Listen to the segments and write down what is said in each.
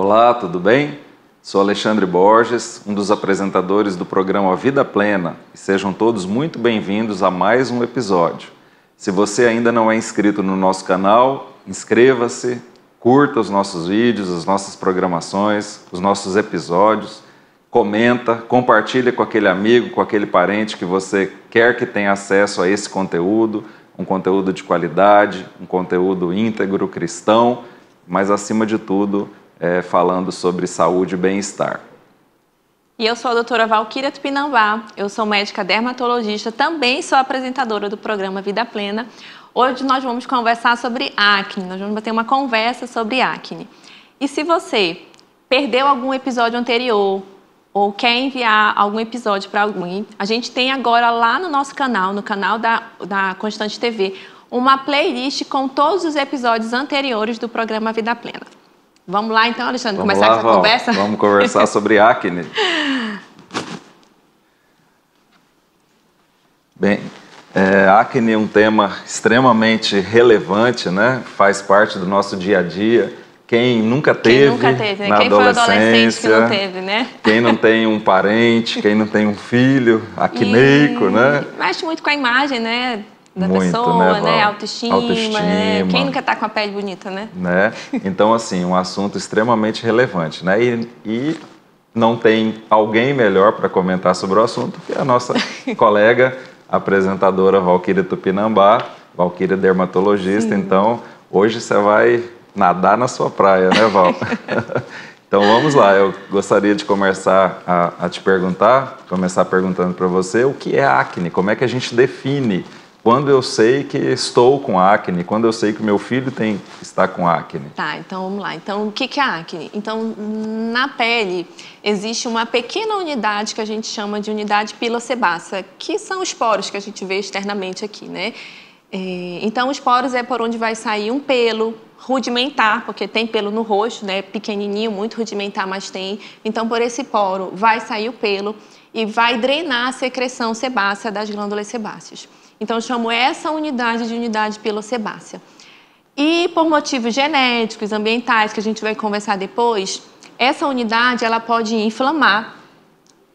Olá, tudo bem? Sou Alexandre Borges, um dos apresentadores do programa Vida Plena, e sejam todos muito bem-vindos a mais um episódio. Se você ainda não é inscrito no nosso canal, inscreva-se, curta os nossos vídeos, as nossas programações, os nossos episódios, comenta, compartilha com aquele amigo, com aquele parente que você quer que tenha acesso a esse conteúdo, um conteúdo de qualidade, um conteúdo íntegro, cristão, mas acima de tudo, falando sobre saúde e bem-estar. E eu sou a doutora Valquíria Tupinambá, eu sou médica dermatologista, também sou apresentadora do programa Vida Plena. Hoje nós vamos conversar sobre acne, nós vamos ter uma conversa sobre acne. E se você perdeu algum episódio anterior ou quer enviar algum episódio para alguém, a gente tem agora lá no nosso canal, no canal da Constante TV, uma playlist com todos os episódios anteriores do programa Vida Plena. Vamos lá então, Alexandre, começar essa conversa? Vamos conversar sobre acne. Bem, acne é um tema extremamente relevante, né? Faz parte do nosso dia a dia. Quem nunca teve, né? Na quem adolescência, foi adolescente que não teve, né? Quem não tem um parente, quem não tem um filho acneico, né? Mexe muito com a imagem, né? Da muito, pessoa, né? Autoestima. Né? Quem nunca tá com a pele bonita, né? Então, assim, um assunto extremamente relevante, né? E não tem alguém melhor para comentar sobre o assunto que a nossa colega, apresentadora Valquíria Tupinambá, Valquíria dermatologista. Sim. Então, hoje você vai nadar na sua praia, né, Val? Então, vamos lá. Eu gostaria de começar a te perguntar, começar perguntando para você o que é acne, como é que a gente define quando eu sei que estou com acne, quando eu sei que o meu filho está com acne. Tá, então vamos lá. Então, o que é acne? Então, na pele existe uma pequena unidade que a gente chama de unidade pilosebácea, que são os poros que a gente vê externamente aqui, né? Então, os poros é por onde vai sair um pelo rudimentar, porque tem pelo no rosto, né? Pequenininho, muito rudimentar, mas tem. Então, por esse poro vai sair o pelo e vai drenar a secreção sebácea das glândulas sebáceas. Então, eu chamo essa unidade de unidade pilosebácea. E por motivos genéticos, ambientais, que a gente vai conversar depois, essa unidade ela pode inflamar.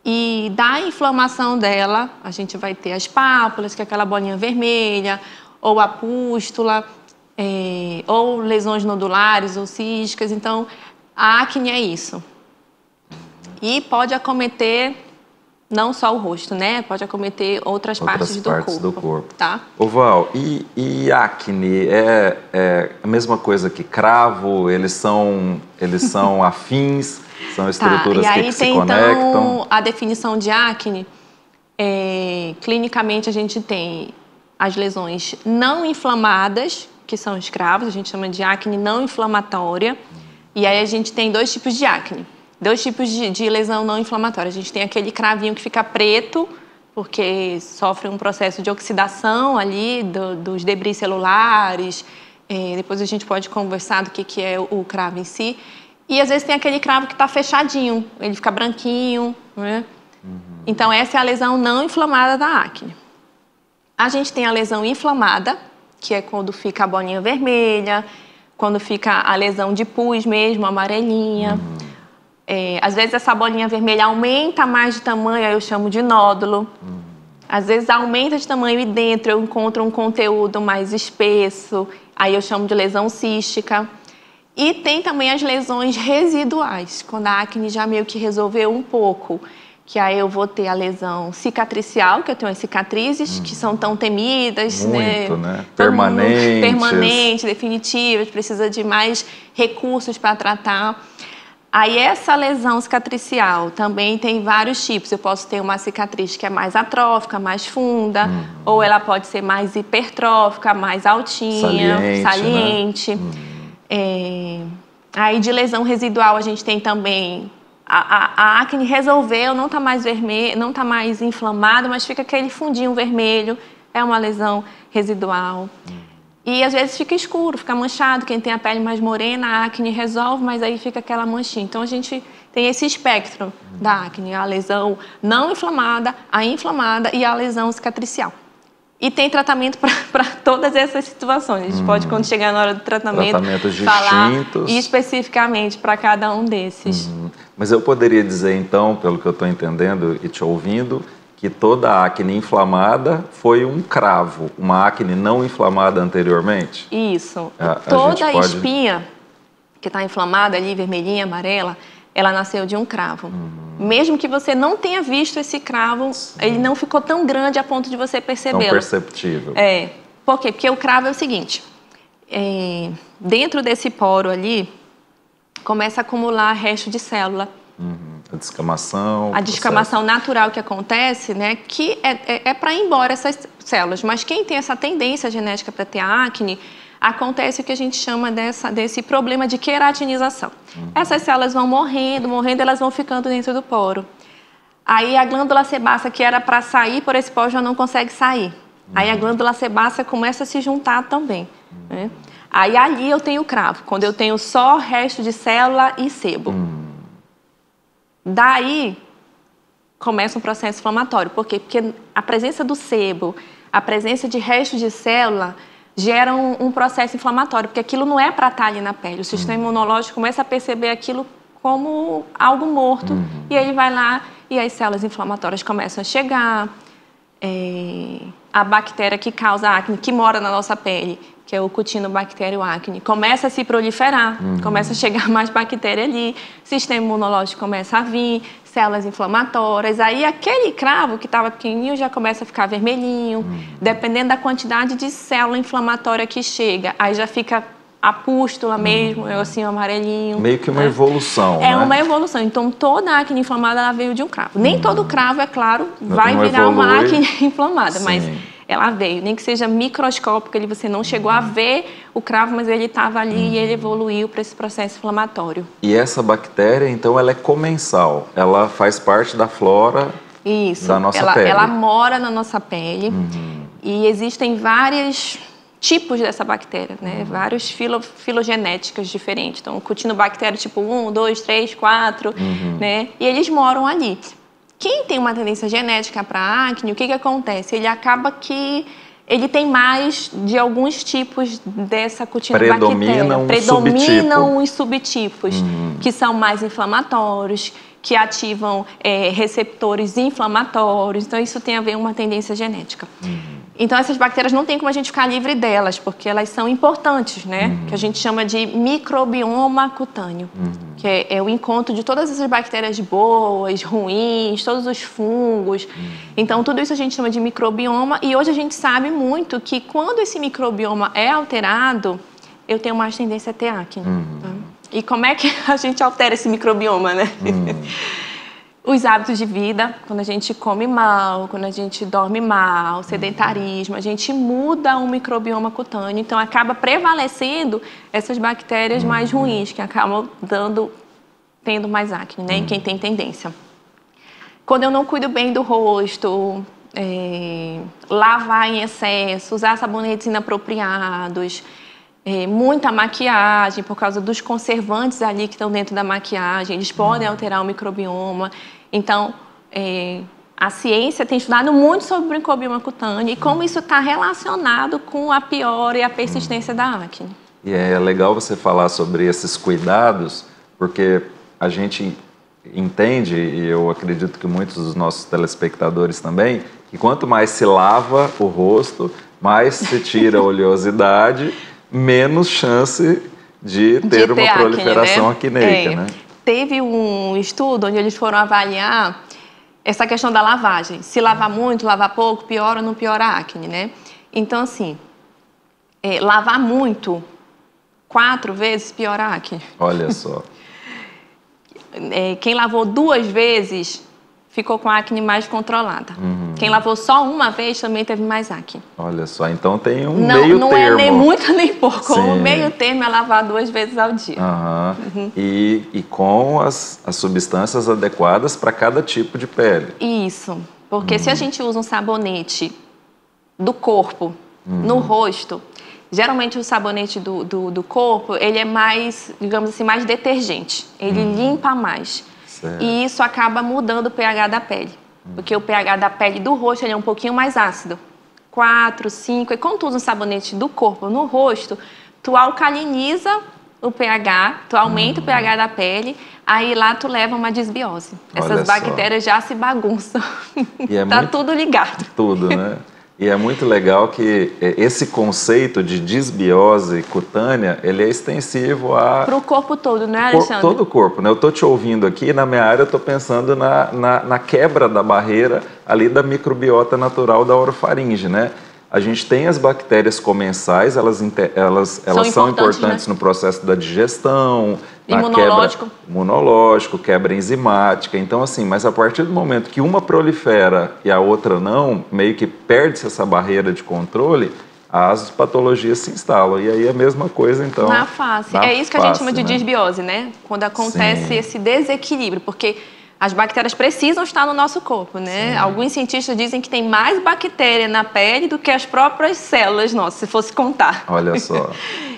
E da inflamação dela, a gente vai ter as pápulas, que é aquela bolinha vermelha, ou a pústula, ou lesões nodulares ou císticas. Então, a acne é isso. E pode acometer não só o rosto, né? Pode acometer outras partes do corpo. Tá? Ô Val, e acne é a mesma coisa que cravo? Eles são afins? São estruturas que se conectam? Então, a definição de acne, clinicamente a gente tem as lesões não inflamadas, que são os cravos, a gente chama de acne não inflamatória. E aí a gente tem dois tipos de acne. Dois tipos de lesão não inflamatória. A gente tem aquele cravinho que fica preto, porque sofre um processo de oxidação ali dos debris celulares. Depois a gente pode conversar do que é o cravo em si. E às vezes tem aquele cravo que está fechadinho, ele fica branquinho, né? Então essa é a lesão não inflamada da acne. A gente tem a lesão inflamada, que é quando fica a bolinha vermelha, quando fica a lesão de pus mesmo, amarelinha. Às vezes essa bolinha vermelha aumenta mais de tamanho, aí eu chamo de nódulo. Às vezes aumenta de tamanho e dentro eu encontro um conteúdo mais espesso, aí eu chamo de lesão cística. E tem também as lesões residuais, quando a acne já meio que resolveu um pouco, que aí eu vou ter a lesão cicatricial, que eu tenho as cicatrizes, que são tão temidas, muito, né? Permanentes, definitivas, precisa de mais recursos para tratar. Aí essa lesão cicatricial também tem vários tipos. Eu posso ter uma cicatriz que é mais atrófica, mais funda, ou ela pode ser mais hipertrófica, mais altinha, saliente. Né? Aí de lesão residual a gente tem também a acne resolveu, não está mais vermelho, não está mais inflamada, mas fica aquele fundinho vermelho, é uma lesão residual. E às vezes fica escuro, fica manchado. Quem tem a pele mais morena, a acne resolve, mas aí fica aquela manchinha. Então a gente tem esse espectro da acne, a lesão não inflamada, a inflamada e a lesão cicatricial. E tem tratamento para todas essas situações. A gente pode, quando chegar na hora do tratamento, falar especificamente para cada um desses. Mas eu poderia dizer, então, pelo que eu estou entendendo e te ouvindo, que toda acne inflamada foi um cravo, uma acne não inflamada anteriormente? Isso. Toda espinha que está inflamada ali, vermelhinha, amarela, ela nasceu de um cravo. Mesmo que você não tenha visto esse cravo, ele não ficou tão grande a ponto de você percebê-lo. Tão perceptível. Por quê? Porque o cravo é o seguinte, dentro desse poro ali, começa a acumular resto de célula. A descamação. A descamação natural que acontece, né, que é para ir embora essas células. Mas quem tem essa tendência genética para ter acne, acontece o que a gente chama desse problema de queratinização. Essas células vão morrendo, elas vão ficando dentro do poro. Aí a glândula sebácea, que era para sair por esse poro, já não consegue sair. Aí a glândula sebácea começa a se juntar também. Né? Aí ali eu tenho cravo, quando eu tenho só resto de célula e sebo. Daí começa um processo inflamatório. Por quê? Porque a presença do sebo, a presença de resto de célula gera um processo inflamatório, porque aquilo não é para estar ali na pele. O sistema imunológico começa a perceber aquilo como algo morto, e aí vai lá e as células inflamatórias começam a chegar. A bactéria que causa acne, que mora na nossa pele, que é o Cutinobacterium acne, começa a se proliferar, começa a chegar mais bactéria ali, o sistema imunológico começa a vir, células inflamatórias, aí aquele cravo que estava pequenininho já começa a ficar vermelhinho, dependendo da quantidade de célula inflamatória que chega, aí já fica a pústula mesmo, assim, amarelinho. Meio que uma evolução, né? É uma evolução. Então, toda acne inflamada, ela veio de um cravo. Nem todo cravo, é claro, vai virar uma acne inflamada, mas ela veio. Nem que seja microscópico, você não chegou a ver o cravo, mas ele estava ali e ele evoluiu para esse processo inflamatório. E essa bactéria, então, ela é comensal? Ela faz parte da flora da nossa pele? Ela mora na nossa pele e existem vários tipos dessa bactéria, né? Vários filogenéticas diferentes. Então, Cutinobactéria tipo 1, 2, 3, 4, né? E eles moram ali. Quem tem uma tendência genética para acne, o que acontece? Ele acaba que ele tem mais de alguns tipos dessa Cutinobactéria. Predominam os subtipos, que são mais inflamatórios, que ativam receptores inflamatórios. Então, isso tem a ver com uma tendência genética. Então, essas bactérias não tem como a gente ficar livre delas, porque elas são importantes, né? Que a gente chama de microbioma cutâneo, que é o encontro de todas essas bactérias boas, ruins, todos os fungos. Então, tudo isso a gente chama de microbioma, e hoje a gente sabe muito que quando esse microbioma é alterado, eu tenho mais tendência a ter acne. Tá? E como é que a gente altera esse microbioma, né? Os hábitos de vida, quando a gente come mal, quando a gente dorme mal, sedentarismo, a gente muda o microbioma cutâneo, então acaba prevalecendo essas bactérias mais ruins, que acabam tendo mais acne, né? Em quem tem tendência. Quando eu não cuido bem do rosto, lavar em excesso, usar sabonetes inapropriados, muita maquiagem, por causa dos conservantes ali que estão dentro da maquiagem, eles podem alterar o microbioma. Então, a ciência tem estudado muito sobre o microbioma cutâneo e como isso está relacionado com a piora e a persistência da acne. E é legal você falar sobre esses cuidados, porque a gente entende, e eu acredito que muitos dos nossos telespectadores também, que quanto mais se lava o rosto, mais se tira a oleosidade, menos chance de ter uma proliferação acneica, né? Teve um estudo onde eles foram avaliar essa questão da lavagem. Se lavar muito, lavar pouco, piora ou não piora a acne, né? Então, assim, lavar muito, 4 vezes piora a acne. Olha só. Quem lavou 2 vezes ficou com a acne mais controlada. Quem lavou só 1 vez também teve mais acne. Olha só, então tem um meio termo. Não é nem muito nem pouco. O meio termo é lavar 2 vezes ao dia. E com as substâncias adequadas para cada tipo de pele. Isso, porque se a gente usa um sabonete do corpo no rosto, geralmente o sabonete do corpo, ele é mais, digamos assim, mais detergente. Ele limpa mais. Certo. E isso acaba mudando o pH da pele. Porque o pH da pele do rosto ele é um pouquinho mais ácido. 4, 5. E quando tu usa um sabonete do corpo no rosto, tu alcaliniza o pH, tu aumenta o pH da pele, aí lá tu leva uma desbiose. Essas bactérias já se bagunçam. E tá tudo ligado. Tudo, né? E é muito legal que esse conceito de desbiose cutânea, ele é extensivo para o corpo todo, né, Alexandre? Todo o corpo, né? Eu estou te ouvindo aqui, na minha área eu estou pensando na quebra da barreira ali da microbiota natural da orofaringe, né? A gente tem as bactérias comensais, elas são importantes, né? No processo da digestão, imunológico, quebra enzimática. Então, assim, mas a partir do momento que uma prolifera e a outra não, meio que perde-se essa barreira de controle, as patologias se instalam. E aí a mesma coisa, então... Na face. É isso que a gente chama de desbiose, né? Quando acontece esse desequilíbrio, porque... As bactérias precisam estar no nosso corpo, né? Sim. Alguns cientistas dizem que tem mais bactéria na pele do que as próprias células nossas, se fosse contar. Olha só.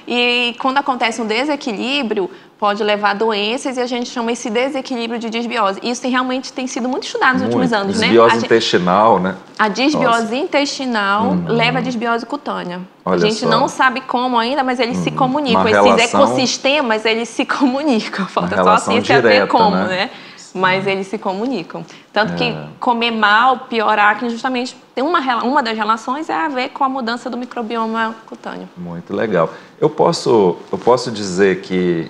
E quando acontece um desequilíbrio, pode levar a doenças e a gente chama esse desequilíbrio de desbiose. Isso realmente tem sido muito estudado nos últimos anos, desbiose intestinal, né? A desbiose intestinal leva a desbiose cutânea. Olha, a gente não sabe como ainda, mas eles se comunicam. Esses ecossistemas, eles se comunicam. Falta só a ciência ver como, né? Mas eles se comunicam. Tanto que comer mal piora a acne, justamente tem uma das relações é a ver com a mudança do microbioma cutâneo. Muito legal. Eu posso dizer que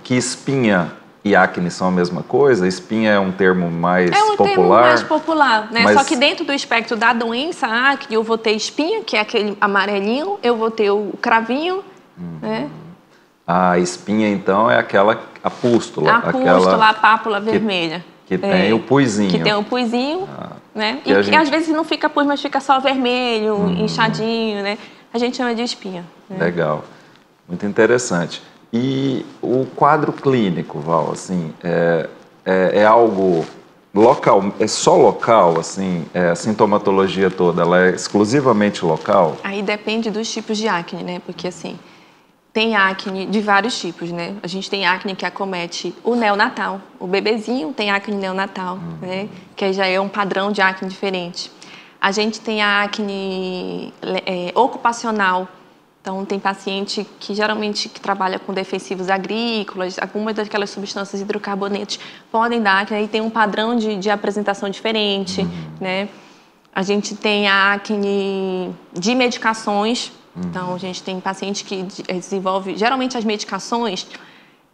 espinha e acne são a mesma coisa? Espinha é um termo mais popular? É um termo mais popular, né? Mas... Só que dentro do espectro da doença acne, eu vou ter espinha, que é aquele amarelinho, eu vou ter o cravinho, né? A espinha, então, é a pústula. A pápula vermelha. Que tem o puizinho. Que tem o puizinho, né? E às vezes não fica pus, mas fica só vermelho, inchadinho, né? A gente chama de espinha. Né? Legal. Muito interessante. E o quadro clínico, Val, assim, é algo local, é só local, assim, a sintomatologia toda, ela é exclusivamente local? Aí depende dos tipos de acne, né? Porque, assim... Tem acne de vários tipos, né? A gente tem acne que acomete o neonatal. O bebezinho tem acne neonatal, né? Que já é um padrão de acne diferente. A gente tem a acne ocupacional. Então, tem paciente que geralmente trabalha com defensivos agrícolas, algumas daquelas substâncias hidrocarbonetos podem dar acne, aí tem um padrão de apresentação diferente, né? A gente tem a acne de medicações. Então, a gente tem paciente que desenvolve... Geralmente, as medicações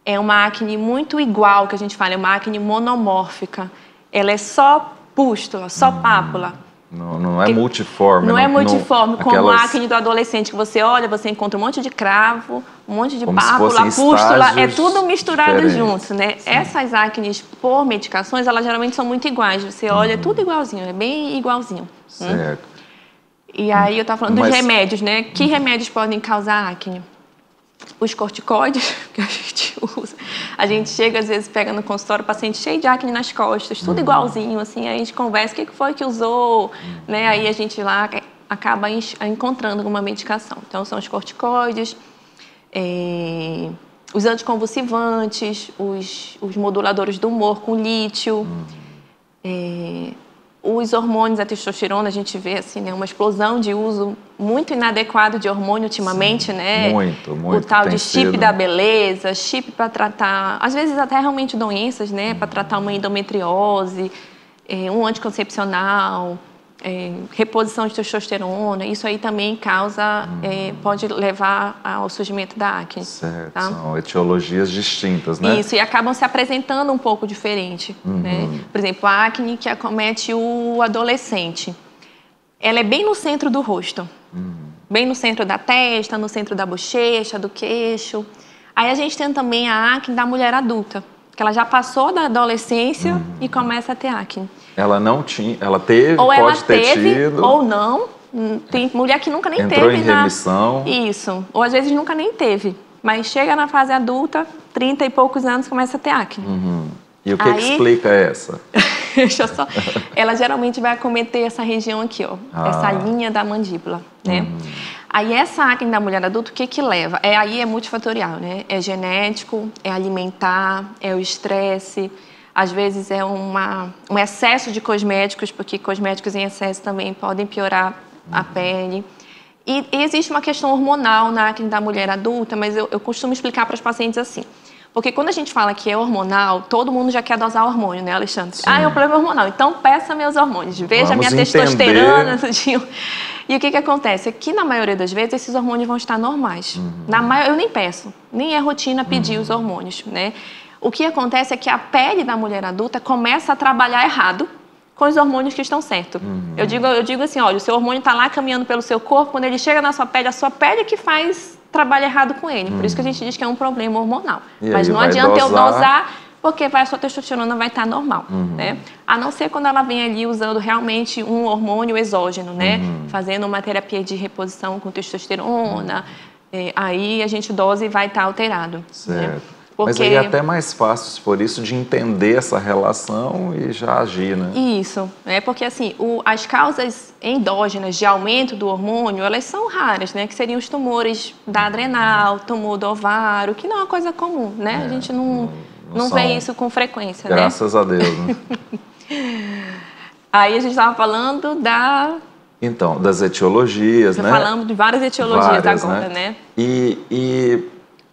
é uma acne muito igual, que a gente fala, é uma acne monomórfica. Ela é só pústula, só pápula. Não é multiforme. Não é multiforme, como a acne do adolescente, que você olha, você encontra um monte de cravo, um monte de pápula, pústula, é tudo misturado junto, né? Sim. Essas acnes por medicações, elas geralmente são muito iguais. Você olha, é tudo igualzinho, é bem igualzinho. Certo. E aí eu estava falando dos remédios, né? Que remédios podem causar acne? Os corticoides que a gente usa. A gente chega, às vezes, pega no consultório, o paciente cheio de acne nas costas, tudo igualzinho, assim, aí a gente conversa, o que foi que usou, né? Aí a gente lá acaba encontrando alguma medicação. Então, são os corticoides, os anticonvulsivantes, os moduladores do humor com lítio, os hormônios, a testosterona, a gente vê assim, né, uma explosão de uso muito inadequado de hormônio ultimamente, né? Muito. O tal de chip da beleza, chip para tratar, às vezes até realmente doenças, né? Para tratar uma endometriose, um anticoncepcional, reposição de testosterona. Isso aí também causa, pode levar ao surgimento da acne. Certo, tá? São etiologias distintas, né? Isso, e acabam se apresentando um pouco diferente. Né? Por exemplo, a acne que acomete o adolescente. Ela é bem no centro do rosto. Bem no centro da testa, no centro da bochecha, do queixo. Aí a gente tem também a acne da mulher adulta, que ela já passou da adolescência e começa a ter acne. Ela não tinha, ela teve, ou pode ter tido. Ou não. Tem mulher que nunca nem entrou teve. Entrou em remissão. Isso. Ou às vezes nunca nem teve. Mas chega na fase adulta, 30 e poucos anos, começa a ter acne. E o que explica essa? Deixa eu só... Ela geralmente vai acometer essa região aqui, ó. Essa linha da mandíbula, né? Aí essa acne da mulher adulta, o que leva? Aí é multifatorial, né? É genético, é alimentar, é o estresse. Às vezes é um excesso de cosméticos, porque cosméticos em excesso também podem piorar a pele. E existe uma questão hormonal na acne da mulher adulta, mas eu costumo explicar para os pacientes assim. Porque quando a gente fala que é hormonal, todo mundo já quer dosar hormônio, né, Alexandre? Sim. É um problema hormonal, então peça meus hormônios, veja a minha testosterona. E o que acontece? É que na maioria das vezes esses hormônios vão estar normais. Eu nem peço, nem é rotina pedir os hormônios, né? O que acontece é que a pele da mulher adulta começa a trabalhar errado com os hormônios que estão certos. Eu digo assim, olha, o seu hormônio está lá caminhando pelo seu corpo, quando ele chega na sua pele, a sua pele é que faz trabalho errado com ele. Por isso que a gente diz que é um problema hormonal. Mas não adianta eu dosar, porque a sua testosterona vai estar normal, né? A não ser quando ela vem ali usando realmente um hormônio exógeno, né? Fazendo uma terapia de reposição com testosterona, aí a gente dosa e vai estar alterado. Certo. Né? Porque... Mas aí é até mais fácil, se for isso, de entender essa relação e já agir, né? Isso, porque assim, as causas endógenas de aumento do hormônio, elas são raras, né? Que seriam os tumores da adrenal, tumor do ovário, que não é uma coisa comum, né? A gente não vê isso com frequência, graças a Deus, né? Aí a gente estava falando Então, das etiologias, né? Falamos de várias etiologias agora, né? E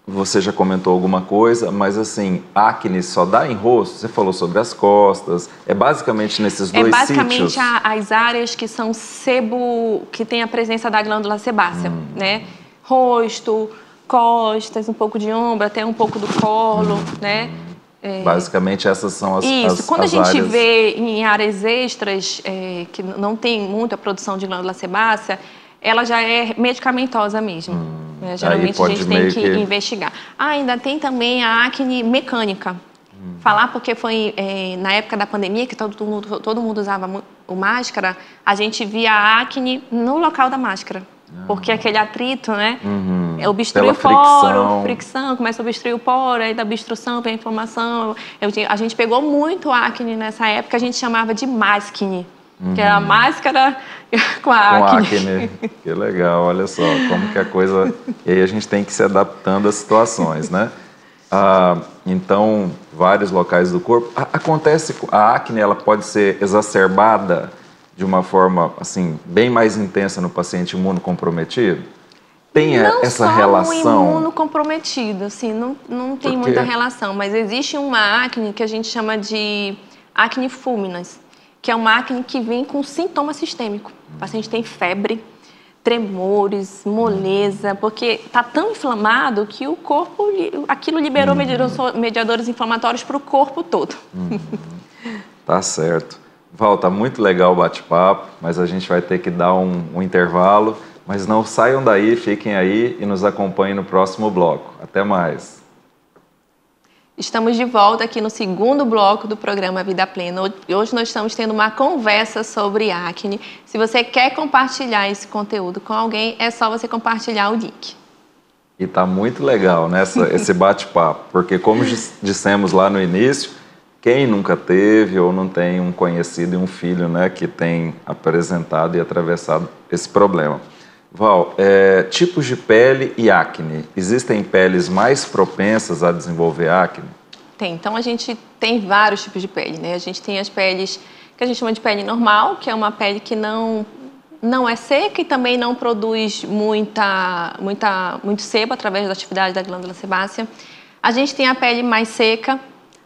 você já comentou alguma coisa, mas assim, acne só dá em rosto? Você falou sobre as costas, é basicamente nesses dois sítios? É basicamente as áreas que são que tem a presença da glândula sebácea, né? Rosto, costas, um pouco de ombro, até um pouco do colo, né? Basicamente essas são as Isso, quando a gente áreas... vê em áreas extras que não tem muita produção de glândula sebácea, ela já é medicamentosa mesmo. Geralmente a gente tem que investigar. Ainda tem também a acne mecânica. Falar porque foi na época da pandemia, que todo mundo usava máscara, a gente via a acne no local da máscara. Porque aquele atrito, né? Obstrui o poro, fricção, começa a obstruir o poro, aí da obstrução vem a inflamação. A gente pegou muito acne nessa época, a gente chamava de mascne. Que era a máscara com a acne. Que legal, olha só como que a coisa... E aí a gente tem que ir se adaptando às situações, né? Então, vários locais do corpo. Acontece, a acne, ela pode ser exacerbada de uma forma, assim, bem mais intensa no paciente imunocomprometido? Tem essa relação? Não imunocomprometido, assim, não tem muita relação, mas existe uma acne que a gente chama de acne fulminans, que é uma acne que vem com sintoma sistêmico. O paciente tem febre, tremores, moleza, porque está tão inflamado que o corpo, aquilo liberou mediadores inflamatórios para o corpo todo. Tá certo. Val, tá muito legal o bate-papo, mas a gente vai ter que dar um intervalo. Mas não saiam daí, fiquem aí e nos acompanhem no próximo bloco. Até mais. Estamos de volta aqui no segundo bloco do programa Vida Plena. Hoje nós estamos tendo uma conversa sobre acne. Se você quer compartilhar esse conteúdo com alguém, é só você compartilhar o link. E tá muito legal, né, esse bate-papo, porque como dissemos lá no início, quem nunca teve ou não tem um conhecido e um filho, né, que tem apresentado e atravessado esse problema. Val, tipos de pele e acne. Existem peles mais propensas a desenvolver acne? Tem. Então, a gente tem vários tipos de pele, né? A gente tem as peles que a gente chama de pele normal, que é uma pele que não é seca e também não produz muito sebo através da atividade da glândula sebácea. A gente tem a pele mais seca,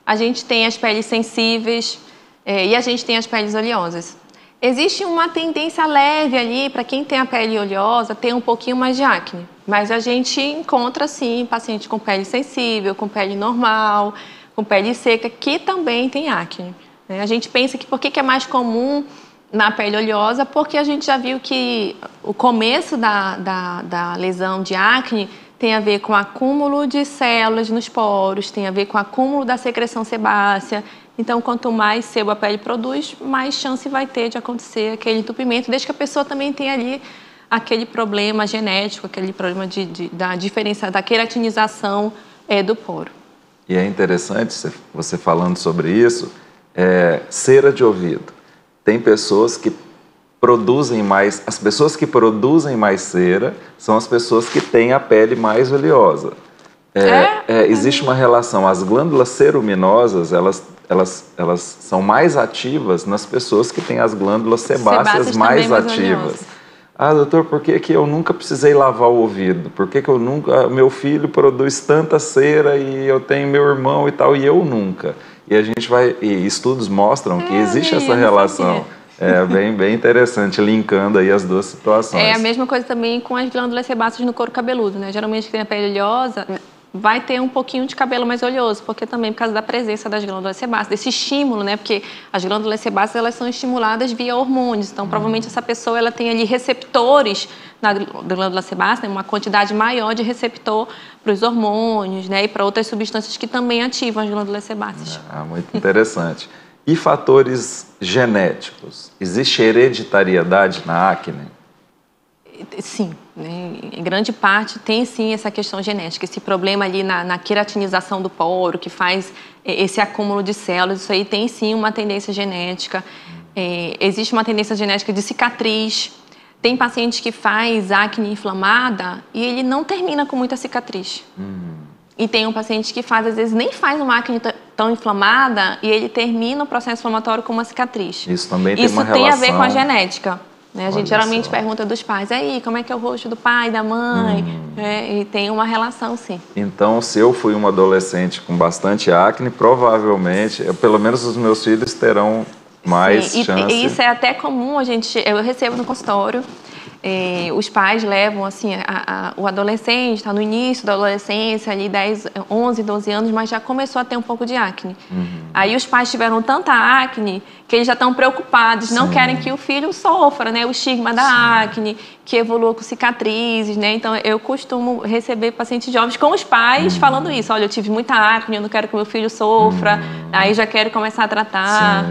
a gente tem as peles sensíveis e a gente tem as peles oleosas. Existe uma tendência leve ali para quem tem a pele oleosa ter um pouquinho mais de acne, mas a gente encontra sim paciente com pele sensível, com pele normal, com pele seca que também tem acne. A gente pensa que por que é mais comum na pele oleosa? Porque a gente já viu que o começo da lesão de acne tem a ver com acúmulo de células nos poros, tem a ver com acúmulo da secreção sebácea. Então, quanto mais sebo a pele produz, mais chance vai ter de acontecer aquele entupimento, desde que a pessoa também tenha ali aquele problema genético, aquele problema da diferença, da queratinização do poro. E é interessante você falando sobre isso, cera de ouvido. Tem pessoas que produzem mais, as pessoas que produzem mais cera são as pessoas que têm a pele mais oleosa. Existe uma relação, as glândulas ceruminosas, elas são mais ativas nas pessoas que têm as glândulas sebáceas mais ativas. Ah, doutor, por que que eu nunca precisei lavar o ouvido? Por que que eu nunca... Meu filho produz tanta cera e eu tenho meu irmão e tal, e eu nunca. E a gente vai... E estudos mostram que existe essa relação. É bem interessante, linkando aí as duas situações. É a mesma coisa também com as glândulas sebáceas no couro cabeludo, né? Geralmente quem tem a pele oleosa vai ter um pouquinho de cabelo mais oleoso, porque também por causa da presença das glândulas sebáceas, desse estímulo, né? Porque as glândulas sebáceas, elas são estimuladas via hormônios, então provavelmente essa pessoa ela tem ali receptores na glândula sebácea, né? Uma quantidade maior de receptor para os hormônios, né? E para outras substâncias que também ativam as glândulas sebáceas. Muito interessante. E fatores genéticos? Existe hereditariedade na acne? Sim, né? Em grande parte tem sim essa questão genética, esse problema ali na queratinização do poro, que faz esse acúmulo de células, isso aí tem sim uma tendência genética. Existe uma tendência genética de cicatriz. Tem paciente que faz acne inflamada e ele não termina com muita cicatriz. E tem um paciente que faz, às vezes, nem faz uma acne tão inflamada e ele termina o processo inflamatório com uma cicatriz. Isso também tem uma relação. Isso tem a ver com a genética. Né? A gente geralmente pergunta dos pais, aí, como é que é o rosto do pai, da mãe? E tem uma relação, sim. Então, se eu fui uma adolescente com bastante acne, provavelmente, pelo menos os meus filhos terão mais chance. E isso é até comum, eu recebo no consultório, os pais levam, assim, o adolescente, está no início da adolescência, ali 11, 12 anos, mas já começou a ter um pouco de acne. Aí os pais tiveram tanta acne que eles já estão preocupados, não querem que o filho sofra, né? O estigma da acne, que evolua com cicatrizes, né? Então, eu costumo receber pacientes jovens com os pais falando isso. Olha, eu tive muita acne, eu não quero que meu filho sofra, aí já quero começar a tratar. Sim,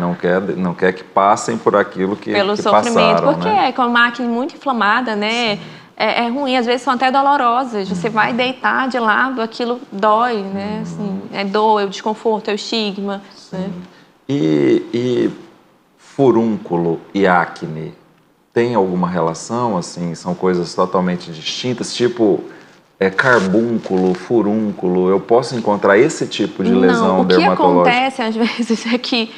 não quer que passem por aquilo que sofrimento, passaram, porque né? com uma acne muito inflamada, né? É ruim, às vezes são até dolorosas. Você vai deitar de lado, aquilo dói, né? Assim, é dor, é o desconforto, é o estigma. Né? E furúnculo e acne tem alguma relação, assim? São coisas totalmente distintas? Tipo, carbúnculo, furúnculo, eu posso encontrar esse tipo de lesão dermatológica? O que acontece, às vezes, é que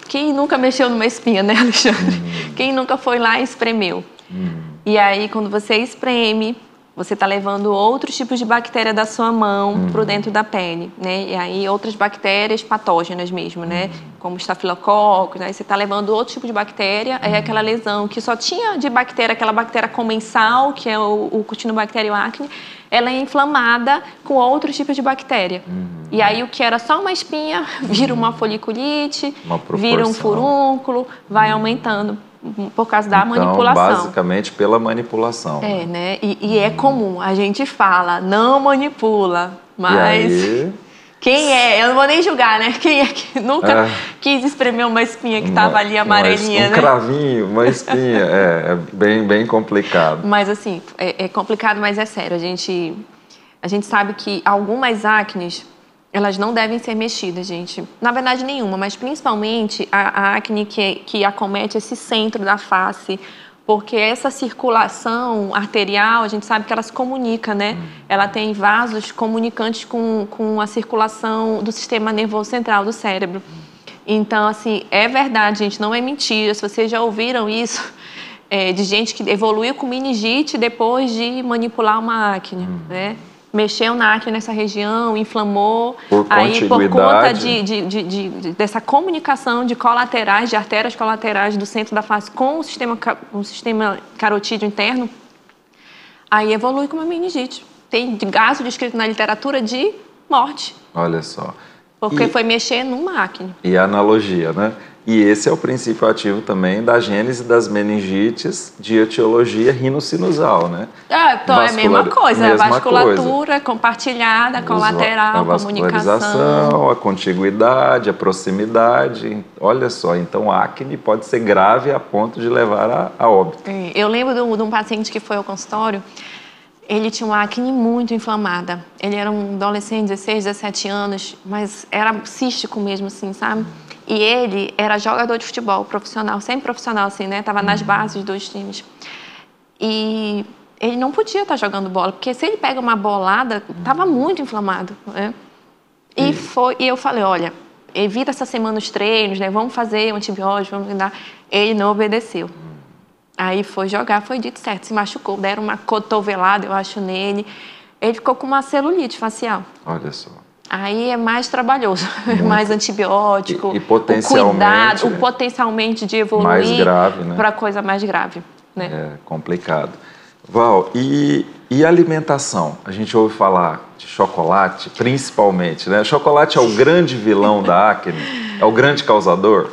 quem nunca mexeu numa espinha, né, Alexandre? Quem nunca foi lá e espremeu? E aí, quando você espreme, você está levando outros tipos de bactéria da sua mão para dentro da pele, né? E aí, outras bactérias patógenas mesmo, né? Como estafilococcus, né? Você está levando outro tipo de bactéria, aí aquela lesão que só tinha de bactéria, aquela bactéria comensal, que é o Cortinobacterium acne, ela é inflamada com outros tipos de bactéria. E aí, o que era só uma espinha, vira uma foliculite, vira um furúnculo, vai aumentando. Por causa da manipulação. Basicamente pela manipulação. Né? E é comum, a gente fala, não manipula, mas quem eu não vou nem julgar, né? Quem é que nunca quis espremer uma espinha que estava ali amarelinha, um cravinho, uma espinha, é bem complicado. Mas assim, é complicado, mas é sério, a gente sabe que algumas acnes, elas não devem ser mexidas, gente. Na verdade, nenhuma, mas principalmente a acne que acomete esse centro da face, porque essa circulação arterial, a gente sabe que ela se comunica, né? Ela tem vasos comunicantes com a circulação do sistema nervoso central do cérebro. Então, assim, é verdade, gente, não é mentira. Se vocês já ouviram isso, de gente que evoluiu com meningite depois de manipular uma acne, né? Mexeu na acne nessa região, inflamou, aí por conta dessa comunicação de colaterais, de artérias colaterais do centro da face com o sistema carotídeo interno, aí evolui com uma meningite. Tem caso descrito na literatura de morte. Olha só. Porque foi mexer numa acne. E a analogia, né? E esse é o princípio ativo também da gênese das meningites de etiologia rinocinusal, né? Então é a mesma coisa, a vasculatura compartilhada, colateral, a vascularização, a contiguidade, a proximidade. Olha só, então a acne pode ser grave a ponto de levar a óbito. Eu lembro de um paciente que foi ao consultório. Ele tinha uma acne muito inflamada. Ele era um adolescente, 16, 17 anos, mas era cístico mesmo, assim, sabe? E ele era jogador de futebol profissional, sempre profissional, assim, né? Tava nas bases dos times. E ele não podia estar jogando bola, porque se ele pega uma bolada, tava muito inflamado, né? E eu falei, olha, evita essa semana os treinos, né? Vamos fazer um antibiótico, vamos dar. Ele não obedeceu. Aí foi jogar, foi dito certo, se machucou, deram uma cotovelada, eu acho, nele. Ele ficou com uma celulite facial. Olha só. Aí é mais trabalhoso, mais antibiótico, e potencialmente, o potencialmente de evoluir mais grave, né? Para coisa mais grave. Né? É complicado. Val, e alimentação? A gente ouve falar de chocolate, principalmente, né? Chocolate é o grande vilão da acne? É o grande causador?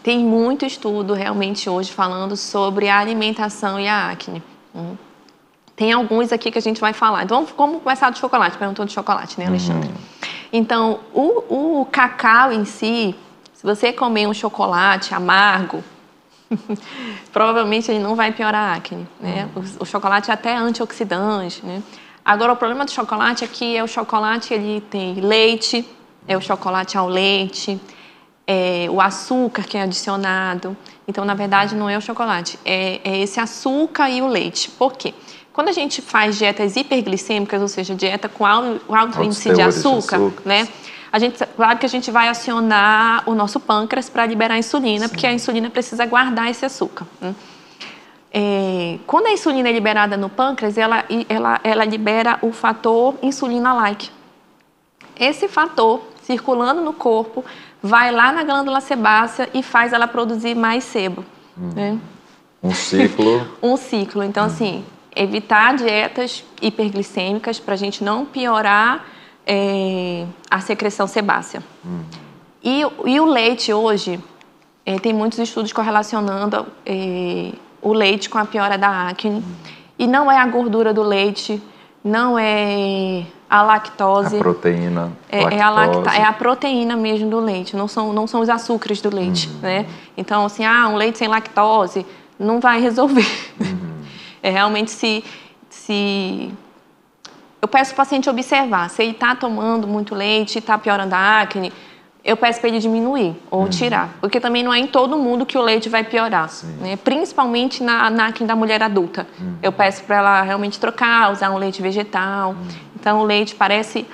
Tem muito estudo realmente hoje falando sobre a alimentação e a acne. Tem alguns aqui que a gente vai falar. Então, vamos começar do chocolate. Perguntou do chocolate, né, Alexandre? Então, o cacau em si, se você comer um chocolate amargo, provavelmente ele não vai piorar a acne, né? O chocolate é até antioxidante, né? Agora, o problema do chocolate é que o chocolate ele tem leite, o chocolate ao leite, o açúcar que é adicionado. Então, na verdade, não é o chocolate, é esse açúcar e o leite. Por quê? Quando a gente faz dietas hiperglicêmicas, ou seja, dieta com alto índice de açúcar, né? Claro que a gente vai acionar o nosso pâncreas para liberar a insulina, porque a insulina precisa guardar esse açúcar. Né? Quando a insulina é liberada no pâncreas, ela libera o fator insulina-like. Esse fator, circulando no corpo, vai lá na glândula sebácea e faz ela produzir mais sebo. Né? Um ciclo. Um ciclo. Então, assim, evitar dietas hiperglicêmicas para a gente não piorar a secreção sebácea. E o leite hoje, tem muitos estudos correlacionando o leite com a piora da acne. E não é a gordura do leite, não é a lactose. A proteína, é a proteína mesmo do leite, não são os açúcares do leite. Né? Então, assim, um leite sem lactose não vai resolver. Realmente, se eu peço para o paciente observar, se ele está tomando muito leite e está piorando a acne, eu peço para ele diminuir ou tirar, porque também não é em todo mundo que o leite vai piorar, né? Principalmente na acne da mulher adulta. Eu peço para ela realmente trocar, usar um leite vegetal. Então, o leite parece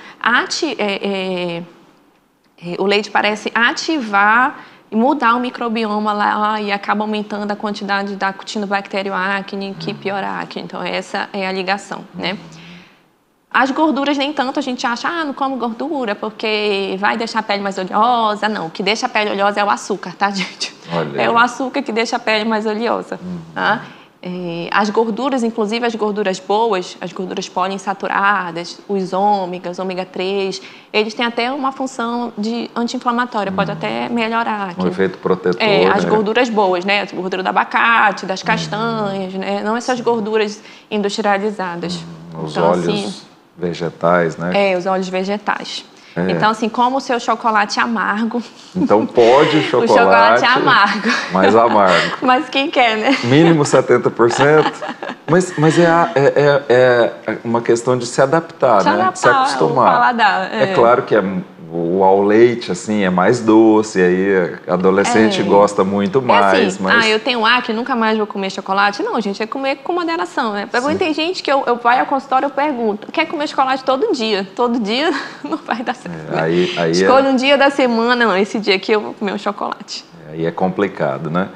ativar e mudar o microbioma lá e acaba aumentando a quantidade da Cutinobacterium acne, que piora a acne. Então, essa é a ligação, né? As gorduras, nem tanto, a gente acha, não como gordura porque vai deixar a pele mais oleosa. Não, o que deixa a pele oleosa é o açúcar, tá, gente? Olha. É o açúcar que deixa a pele mais oleosa. Tá? As gorduras, inclusive as gorduras boas, as gorduras poliinsaturadas, os ômegas, ômega 3, eles têm até uma função de anti-inflamatória, pode até melhorar. Um efeito protetor, as gorduras boas, né? A gordura do abacate, das castanhas, né? Não essas gorduras industrializadas. Os então, óleos assim, vegetais, né? Os óleos vegetais. Então, assim, como o seu chocolate amargo... Então, pode o chocolate amargo. Mais amargo. Mas quem quer, né? Mínimo 70%. Mas é uma questão de se adaptar, né? De se acostumar. O paladar. É claro que o ao leite, assim, é mais doce, aí adolescente gosta muito mais. Assim, mas... eu tenho acne, nunca mais vou comer chocolate. Não, gente, é comer com moderação, né? Tem gente que eu vai ao consultório e eu pergunto, quer comer chocolate todo dia? Todo dia não vai dar certo. Escolha um dia da semana, não, esse dia aqui eu vou comer um chocolate. Aí é complicado, né?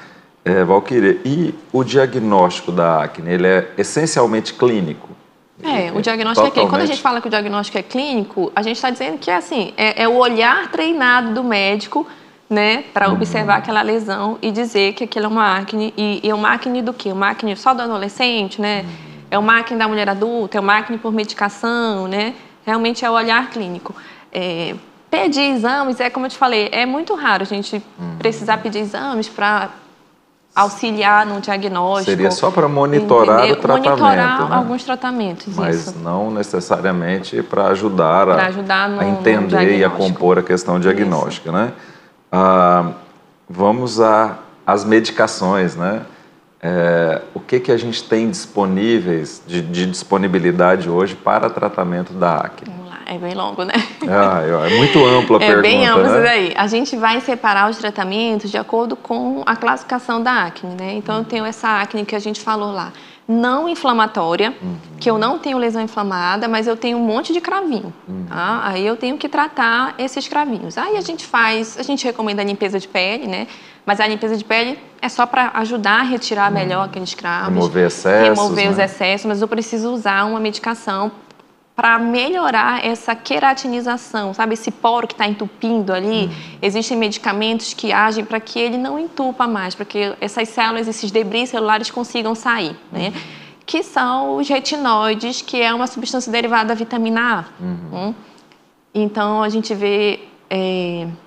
Valquíria, e o diagnóstico da acne, ele é essencialmente clínico? O diagnóstico é clínico. Quando a gente fala que o diagnóstico é clínico, a gente está dizendo que é o olhar treinado do médico, né, para observar aquela lesão e dizer que aquilo é uma acne. E é uma acne do quê? Uma acne só do adolescente, né? É uma acne da mulher adulta, é uma acne por medicação, né? Realmente é o olhar clínico. Pedir exames, como eu te falei, é muito raro a gente precisar pedir exames para auxiliar no diagnóstico. Seria só para monitorar o tratamento, monitorar né? alguns tratamentos, mas não necessariamente para ajudar a entender e a compor a questão diagnóstica, né? Vamos às medicações, né? O que a gente tem disponíveis de disponibilidade hoje para tratamento da acne? Vamos lá, é bem longo, né? É muito ampla a pergunta, bem amplo, né? isso daí. A gente vai separar os tratamentos de acordo com a classificação da acne, né? Então, eu tenho essa acne que a gente falou lá. não inflamatória, que eu não tenho lesão inflamada, mas eu tenho um monte de cravinho, tá? Aí eu tenho que tratar esses cravinhos. Aí a gente recomenda a limpeza de pele, né? Mas a limpeza de pele é só para ajudar a retirar melhor aqueles cravos. Remover excessos, remover os excessos, mas eu preciso usar uma medicação para melhorar essa queratinização, sabe? Esse poro que está entupindo ali. Existem medicamentos que agem para que ele não entupa mais, para que essas células, esses debris celulares consigam sair, né? Que são os retinoides, que é uma substância derivada da vitamina A. Então, a gente vê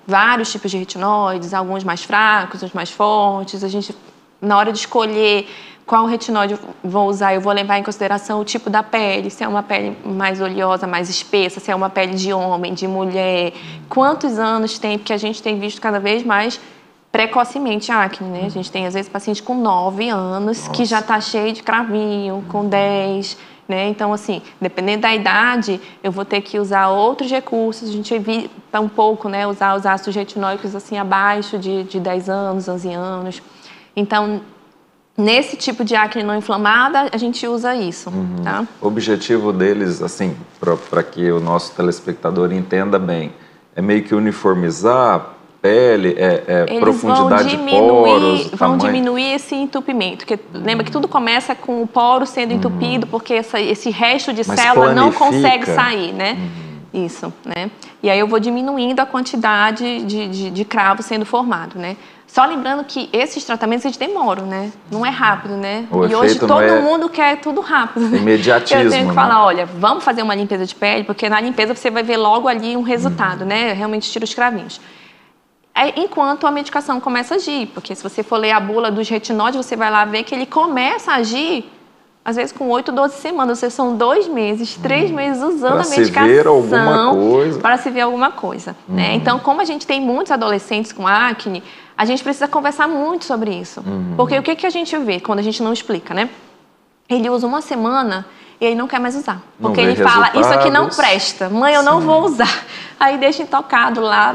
vários tipos de retinoides, alguns mais fracos, outros mais fortes. A gente, na hora de escolher qual retinóide vou usar, eu vou levar em consideração o tipo da pele, se é uma pele mais oleosa, mais espessa, se é uma pele de homem, de mulher, quantos anos tem, porque a gente tem visto cada vez mais precocemente acne, né? A gente tem, às vezes, paciente com 9 anos que já está cheio de cravinho, com 10, né? Então, assim, dependendo da idade, eu vou ter que usar outros recursos. A gente evita um pouco, né, usar os ácidos retinóicos, assim, abaixo de 10 anos, 11 anos. Então, nesse tipo de acne não inflamada, a gente usa isso, tá? O objetivo deles, assim, para que o nosso telespectador entenda bem, é meio que uniformizar pele, profundidade de poros, vão diminuir esse entupimento, porque lembra que tudo começa com o poro sendo entupido, porque esse resto de célula não consegue sair, né? Isso, né? E aí eu vou diminuindo a quantidade de cravo sendo formado, né? Só lembrando que esses tratamentos eles demoram, né? Não é rápido, né? E hoje todo mundo quer tudo rápido. Né? Imediatismo. Eu tenho que falar, olha, vamos fazer uma limpeza de pele, porque na limpeza você vai ver logo ali um resultado, né? Realmente tira os cravinhos. Enquanto a medicação começa a agir, porque se você for ler a bula dos retinóides, você vai lá ver que ele começa a agir, às vezes com 8, 12 semanas, ou seja, são 2 meses, 3 meses usando a medicação para se ver alguma coisa. Né? Então, como a gente tem muitos adolescentes com acne, a gente precisa conversar muito sobre isso. Porque o que a gente vê quando a gente não explica, né? Ele usa uma semana e ele não quer mais usar. Porque ele fala, isso aqui não presta. Mãe, eu não vou usar. Aí deixa intocado lá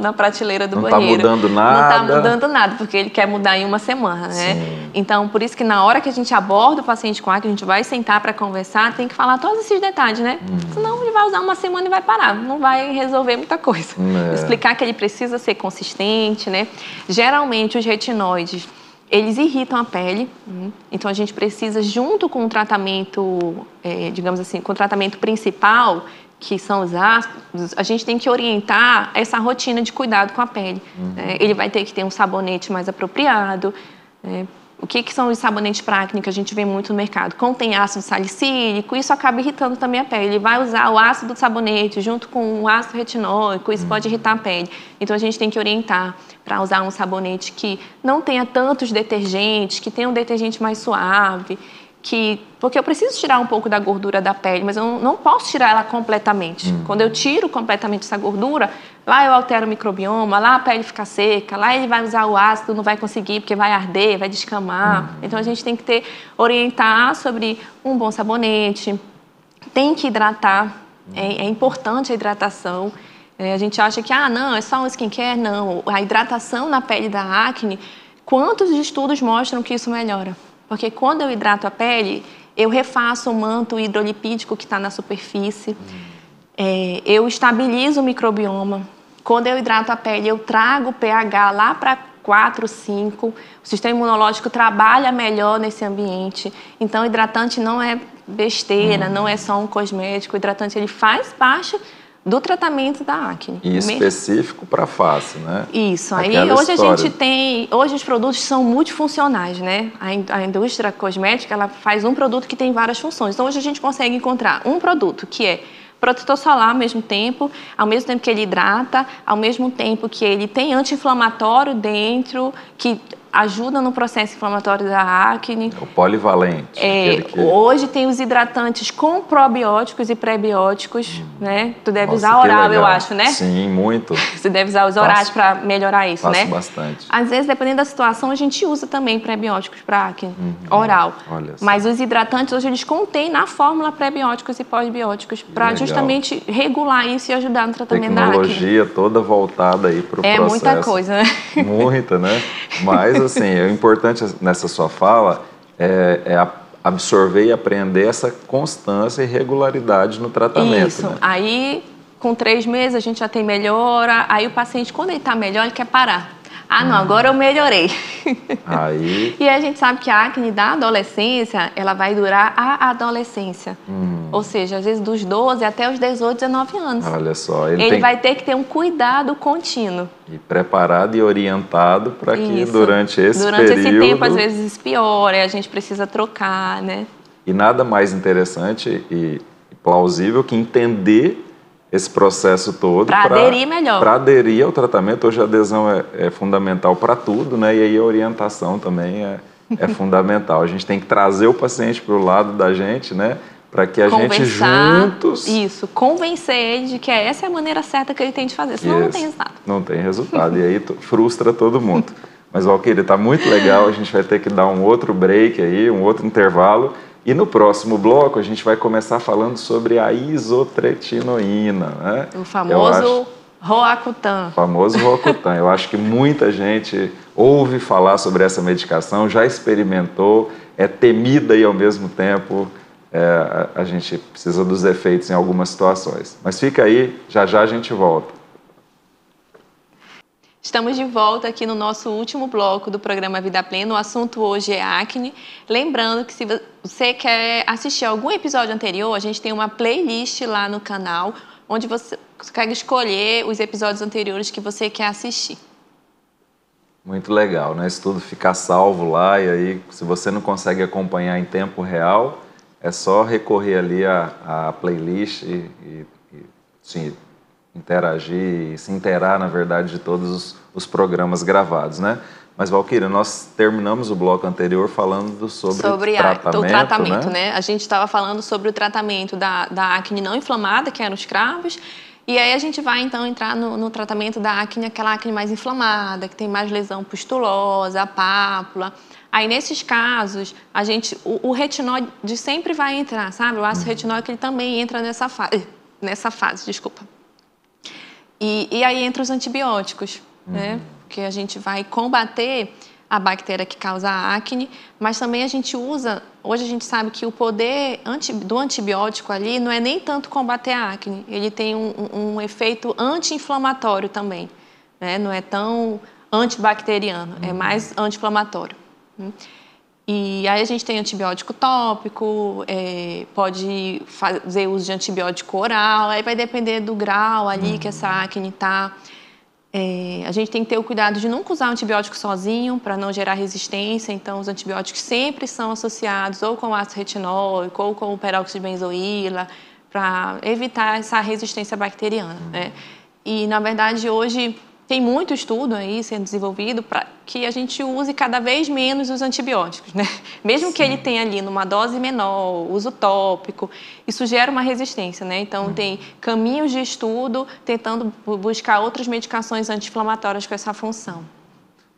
na prateleira do banheiro. Não está mudando nada. Não está mudando nada, porque ele quer mudar em uma semana, né? Então, por isso que na hora que a gente aborda o paciente com acne, a gente vai sentar para conversar, tem que falar todos esses detalhes, né? Senão ele vai usar uma semana e vai parar. Não vai resolver muita coisa. Explicar que ele precisa ser consistente, né? Geralmente, os retinoides, eles irritam a pele, então a gente precisa, junto com o tratamento, digamos assim, com o tratamento principal, que são os ácidos, a gente tem que orientar essa rotina de cuidado com a pele. Ele vai ter que ter um sabonete mais apropriado. O que são os sabonetes para acne que a gente vê muito no mercado? Contém ácido salicílico, isso acaba irritando também a pele. Ele vai usar o ácido do sabonete junto com o ácido retinóico, isso pode irritar a pele. Então a gente tem que orientar para usar um sabonete que não tenha tantos detergentes, que tenha um detergente mais suave, porque eu preciso tirar um pouco da gordura da pele, mas eu não posso tirar ela completamente. Quando eu tiro completamente essa gordura, lá eu altero o microbioma, lá a pele fica seca, lá ele vai usar o ácido, não vai conseguir, porque vai arder, vai descamar. Então a gente tem que orientar sobre um bom sabonete, tem que hidratar, é importante a hidratação. A gente acha que, não, é só um skincare, não. A hidratação na pele da acne, quantos estudos mostram que isso melhora? Porque quando eu hidrato a pele, eu refaço o manto hidrolipídico que está na superfície, eu estabilizo o microbioma. Quando eu hidrato a pele, eu trago o pH lá para 4, 5. O sistema imunológico trabalha melhor nesse ambiente. Então, o hidratante não é besteira, não é só um cosmético. O hidratante ele faz parte do tratamento da acne. E específico para a face, né? Isso. Aí hoje a gente tem... Hoje os produtos são multifuncionais, né? A indústria cosmética, ela faz um produto que tem várias funções. Então hoje a gente consegue encontrar um produto que é protetor solar ao mesmo tempo que ele hidrata, ao mesmo tempo que ele tem anti-inflamatório dentro, que ajuda no processo inflamatório da acne. O polivalente. Hoje tem os hidratantes com probióticos e prebióticos, né? Tu deve usar oral, eu acho, né? Sim, muito. Você deve usar os orais para melhorar isso, né? Faço bastante. Às vezes, dependendo da situação, a gente usa também prebióticos para acne, oral. Olha só. Mas os hidratantes, hoje, eles contêm na fórmula prebióticos e pós-bióticos para justamente regular isso e ajudar no tratamento da acne. Tecnologia toda voltada aí para o processo. É muita coisa, né? Muita, né? Mas, assim, o importante nessa sua fala é a absorver e aprender essa constância e regularidade no tratamento. Isso. Né? Aí, com 3 meses, a gente já tem melhora. Aí o paciente, quando ele está melhor, ele quer parar. Ah, não, agora eu melhorei. Aí... E a gente sabe que a acne da adolescência, ela vai durar a adolescência. Ou seja, às vezes dos 12 até os 18, 19 anos. Olha só. Ele vai ter que ter um cuidado contínuo. E preparado e orientado para que durante esse tempo, às vezes, piora, e a gente precisa trocar, né? E nada mais interessante e plausível que entender esse processo todo para aderir melhor. Para aderir ao tratamento. Hoje a adesão é fundamental para tudo, né? E aí a orientação também é fundamental. A gente tem que trazer o paciente para o lado da gente, né? Para que a gente juntos... Isso, convencer ele de que essa é a maneira certa que ele tem de fazer, senão não tem resultado. Não tem resultado, e aí frustra todo mundo. Mas, Valquíria, está muito legal, a gente vai ter que dar um outro break aí, um outro intervalo. E no próximo bloco a gente vai começar falando sobre a isotretinoína, né? O famoso Roacutan. O famoso Roacutan. Eu acho que muita gente ouve falar sobre essa medicação, já experimentou, é temida e ao mesmo tempo a gente precisa dos efeitos em algumas situações. Mas fica aí, já já a gente volta. Estamos de volta aqui no nosso último bloco do programa Vida Plena. O assunto hoje é acne. Lembrando que se você quer assistir algum episódio anterior, a gente tem uma playlist lá no canal, onde você consegue escolher os episódios anteriores que você quer assistir. Muito legal, né? Isso tudo fica salvo lá, e aí, se você não consegue acompanhar em tempo real, é só recorrer ali à playlist e sim, interagir e se inteirar, na verdade, de todos os programas gravados, né? Mas, Valquíria, nós terminamos o bloco anterior falando sobre o tratamento, né? A gente estava falando sobre o tratamento da acne não inflamada, que eram os cravos, e aí a gente vai, então, entrar no tratamento da acne, aquela acne mais inflamada, que tem mais lesão pustulosa, a pápula. Aí, nesses casos, o retinóide sempre vai entrar, sabe? O ácido retinóico, ele também entra nessa fase, desculpa. E aí entra os antibióticos, né? Porque a gente vai combater a bactéria que causa a acne, mas também a gente usa... Hoje a gente sabe que o poder do antibiótico ali não é nem tanto combater a acne, ele tem um efeito anti-inflamatório também, né? Não é tão antibacteriano, é mais anti-inflamatório. E aí a gente tem antibiótico tópico, pode fazer uso de antibiótico oral, aí vai depender do grau ali que essa acne está. A gente tem que ter o cuidado de nunca usar o antibiótico sozinho para não gerar resistência, então os antibióticos sempre são associados ou com ácido retinóico ou com o peróxido de benzoíla, para evitar essa resistência bacteriana, né? E, na verdade, hoje tem muito estudo aí sendo desenvolvido para que a gente use cada vez menos os antibióticos, né? Mesmo que ele tenha ali numa dose menor, uso tópico, isso gera uma resistência, né? Então, tem caminhos de estudo tentando buscar outras medicações anti-inflamatórias com essa função.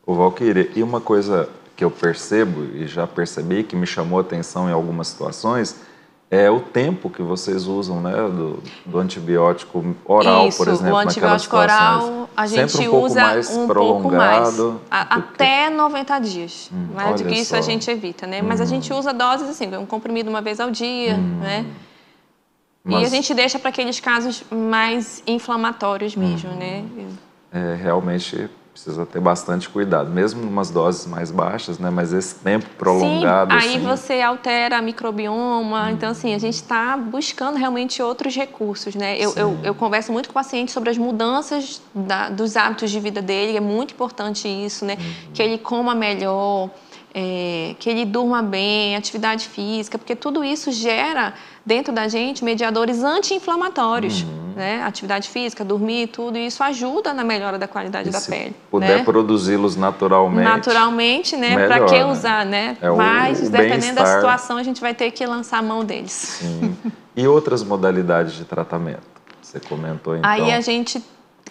Ô, Valquíria, e uma coisa que eu percebo e já percebi que me chamou a atenção em algumas situações é o tempo que vocês usam, né, do antibiótico oral, isso, por exemplo, o antibiótico oral a gente usa um pouco mais, até 90 dias. Mais do que isso a gente evita, né? Mas a gente usa doses assim, um comprimido uma vez ao dia, né? Mas... E a gente deixa para aqueles casos mais inflamatórios mesmo, né? Realmente precisa ter bastante cuidado, mesmo em umas doses mais baixas, né? Mas esse tempo prolongado... Sim, aí você altera a microbioma, então assim, a gente está buscando realmente outros recursos, né? Eu converso muito com o paciente sobre as mudanças dos hábitos de vida dele, é muito importante isso, né? Que ele coma melhor, que ele durma bem, atividade física, porque tudo isso gera dentro da gente mediadores anti-inflamatórios, né? Atividade física, dormir, tudo isso ajuda na melhora da qualidade da pele. Se puder produzi-los naturalmente, né? Para que usar, né? Mas dependendo da situação a gente vai ter que lançar a mão deles. Sim. E outras modalidades de tratamento? Você comentou então.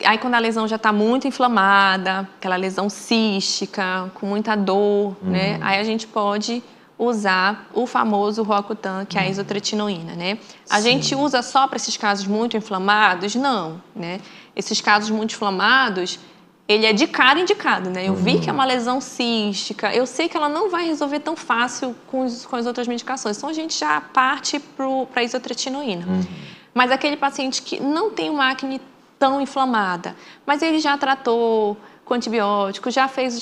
Aí quando a lesão já está muito inflamada, aquela lesão cística, com muita dor, né? Aí a gente pode usar o famoso Roacutan, que é a isotretinoína, né? A gente usa só para esses casos muito inflamados? Não, né? Esses casos muito inflamados, ele é de cara indicado, né? Eu vi que é uma lesão cística, eu sei que ela não vai resolver tão fácil com as outras medicações. Então, a gente já parte para a isotretinoína. Mas aquele paciente que não tem uma acne tão inflamada, mas ele já tratou com antibiótico, já fez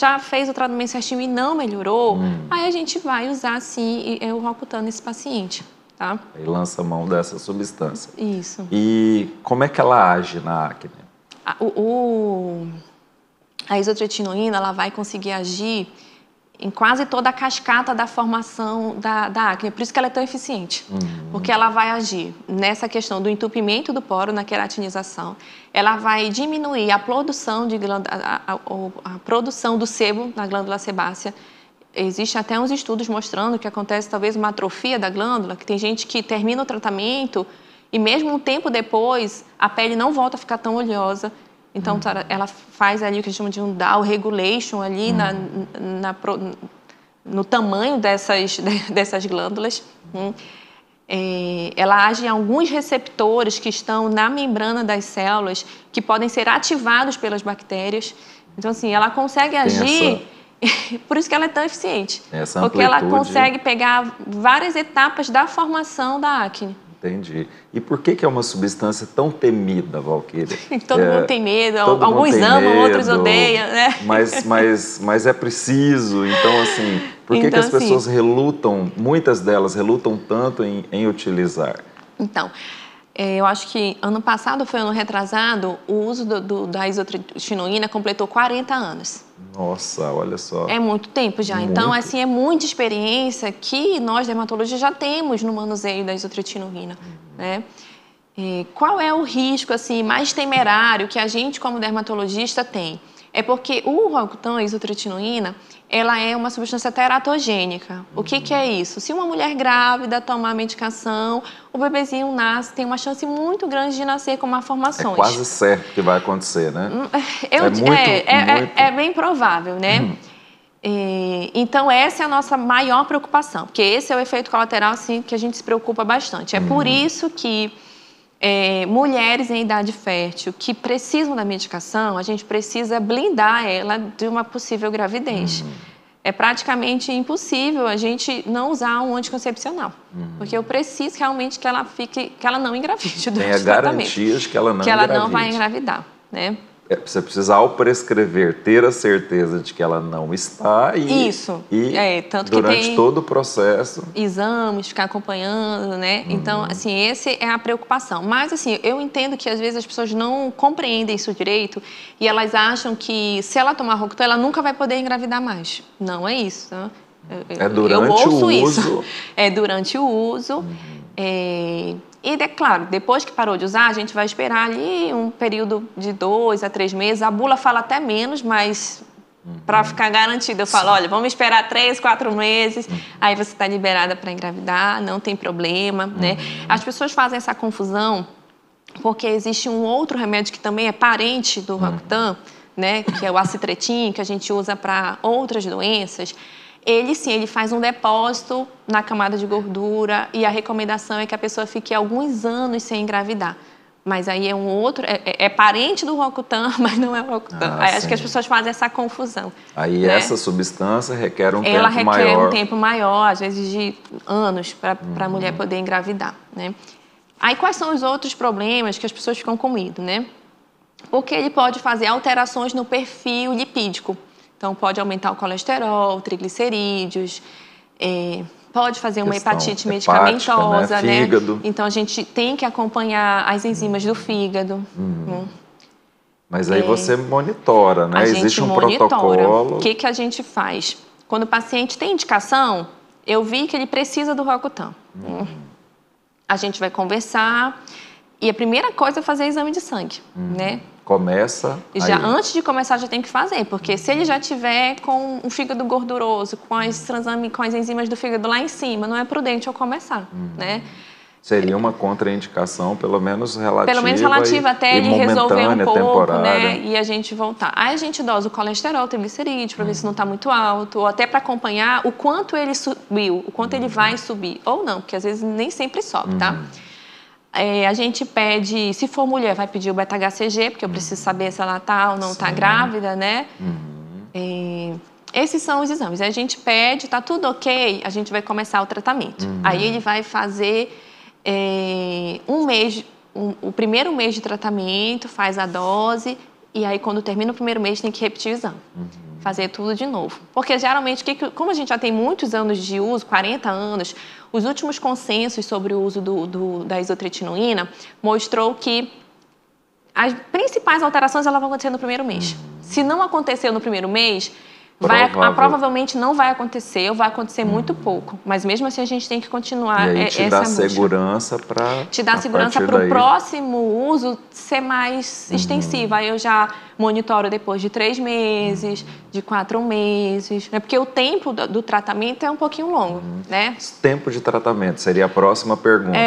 o tratamento certinho e não melhorou, aí a gente vai usar, sim, o Roacutan nesse paciente, tá? Aí lança mão dessa substância. Isso. E como é que ela age na acne? A isotretinoína, ela vai conseguir agir em quase toda a cascata da formação da acne. Por isso que ela é tão eficiente. Porque ela vai agir nessa questão do entupimento do poro, na queratinização. Ela vai diminuir a produção, a produção do sebo na glândula sebácea. Existem até uns estudos mostrando que acontece talvez uma atrofia da glândula, que tem gente que termina o tratamento e mesmo um tempo depois a pele não volta a ficar tão oleosa. Então, ela faz ali o que a gente chama de um down regulation ali no tamanho dessas glândulas. Ela age em alguns receptores que estão na membrana das células, que podem ser ativados pelas bactérias. Então, assim, ela consegue agir... Por isso que ela é tão eficiente. Porque ela consegue pegar várias etapas da formação da acne. Entendi. E por que é uma substância tão temida, Valquíria? Todo mundo tem medo, alguns amam, outros odeiam, né? Mas é preciso, então assim, por que as pessoas relutam, muitas delas relutam tanto em utilizar? Então, eu acho que ano passado, foi ano retrasado, o uso da isotretinoína completou 40 anos. Nossa, olha só. É muito tempo já. Muito. Então, assim, é muita experiência que nós, dermatologistas, já temos no manuseio da isotretinoína, né? E qual é o risco, assim, mais temerário que a gente, como dermatologista, tem? É porque o Roacutan, a isotretinoína, ela é uma substância teratogênica. O que é isso? Se uma mulher grávida tomar medicação, o bebezinho nasce, tem uma chance muito grande de nascer com malformações. É quase certo que vai acontecer, né? É bem provável, né? Então, essa é a nossa maior preocupação, porque esse é o efeito colateral, assim, que a gente se preocupa bastante. É por isso que mulheres em idade fértil que precisam da medicação, a gente precisa blindar ela de uma possível gravidez. É praticamente impossível a gente não usar um anticoncepcional, porque eu preciso realmente que ela não engravide durante o tratamento. Garantias que ela não vai engravidar, né? Você precisa, ao prescrever, ter a certeza de que ela não está tanto durante que tem todo o processo. Exames, ficar acompanhando, né? Então, assim, essa é a preocupação. Mas, assim, eu entendo que às vezes as pessoas não compreendem isso direito e elas acham que se ela tomar Roacutan, ela nunca vai poder engravidar mais. Não é isso, tá? Eu ouço isso. É durante o uso. E, claro, depois que parou de usar, a gente vai esperar ali um período de 2 a 3 meses. A bula fala até menos, mas para ficar garantida, eu falo, olha, vamos esperar 3, 4 meses, aí você está liberada para engravidar, não tem problema, né? As pessoas fazem essa confusão porque existe um outro remédio que também é parente do Roacutan, né? Que é o acitretin, que a gente usa para outras doenças. Ele faz um depósito na camada de gordura e a recomendação é que a pessoa fique alguns anos sem engravidar. Mas aí é um outro, é parente do Roacutan, mas não é o Roacutan. Acho que as pessoas fazem essa confusão. Aí, né? Essa substância requer um tempo maior. Ela requer um tempo maior, às vezes de anos, para a mulher poder engravidar, né? Aí quais são os outros problemas que as pessoas ficam com medo, né? Porque ele pode fazer alterações no perfil lipídico. Então, pode aumentar o colesterol, triglicerídeos, pode fazer uma hepatite medicamentosa, né? Fígado. Então, a gente tem que acompanhar as enzimas do fígado. Mas aí você monitora, né? Existe um protocolo. O que a gente faz? Quando o paciente tem indicação, eu vi que ele precisa do Roacutan. A gente vai conversar e a primeira coisa é fazer exame de sangue, né? Começa antes de começar já tem que fazer, porque se ele já tiver com um fígado gorduroso, com as enzimas do fígado lá em cima, não é prudente eu começar, né? Seria uma contraindicação, pelo menos relativa. Pelo menos relativa, até ele resolver um pouco, temporária, né? E a gente voltar. Aí a gente dosa o colesterol, triglicerídeos, para ver se não está muito alto, ou até para acompanhar o quanto ele subiu, o quanto ele vai subir, ou não, porque às vezes nem sempre sobe, tá? A gente pede, se for mulher, vai pedir o beta-HCG, porque eu preciso saber se ela está ou não está grávida, né? Esses são os exames. A gente pede, tá tudo ok, a gente vai começar o tratamento. Aí ele vai fazer o primeiro mês de tratamento, faz a dose, e aí quando termina o primeiro mês tem que repetir o exame. Fazer tudo de novo. Porque geralmente, como a gente já tem muitos anos de uso, 40 anos, os últimos consensos sobre o uso da isotretinoína mostrou que as principais alterações elas vão acontecer no primeiro mês. Se não aconteceu no primeiro mês, provavelmente não vai acontecer, ou vai acontecer muito pouco. Mas mesmo assim a gente tem que continuar e aí te essa dá segurança para te dá segurança para o próximo uso ser mais extensivo. Aí eu já monitoro depois de 3 meses, de 4 meses, né? Porque o tempo do tratamento é um pouquinho longo, né? Tempo de tratamento seria a próxima pergunta.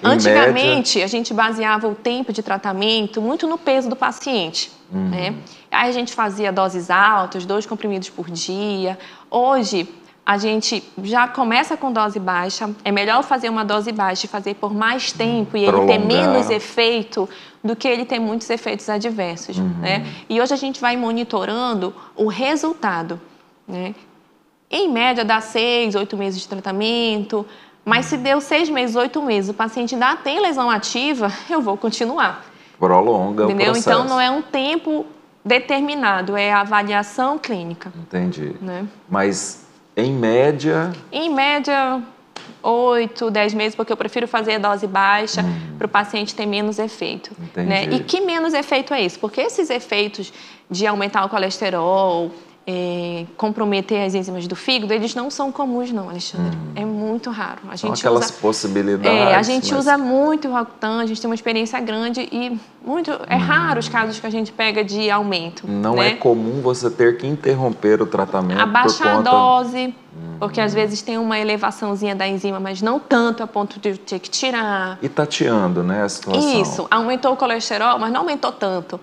Antigamente, a gente baseava o tempo de tratamento muito no peso do paciente, né? Aí a gente fazia doses altas, 2 comprimidos por dia. Hoje, a gente já começa com dose baixa. É melhor fazer uma dose baixa e fazer por mais tempo e ele ter menos efeito do que ele ter muitos efeitos adversos, né? E hoje a gente vai monitorando o resultado, né? Em média, dá 6, 8 meses de tratamento. Mas se deu 6 meses, 8 meses, o paciente ainda tem lesão ativa, eu vou continuar. Prolonga entendeu? O processo. Então, não é um tempo determinado, é a avaliação clínica. Entendi. Né? Mas, em média... Em média, 8, 10 meses, porque eu prefiro fazer a dose baixa para o paciente ter menos efeito. Entendi. Né? E que menos efeito é esse? Porque esses efeitos de aumentar o colesterol, comprometer as enzimas do fígado, eles não são comuns não, Alexandre. É muito raro. São aquelas possibilidades. A gente usa muito o Rocutan, a gente tem uma experiência grande e é raro os casos que a gente pega de aumento. Não né? é comum você ter que interromper o tratamento abaixar a dose, porque às vezes tem uma elevaçãozinha da enzima, mas não tanto a ponto de ter que tirar. E tateando, né, a situação. Isso, aumentou o colesterol, mas não aumentou tanto.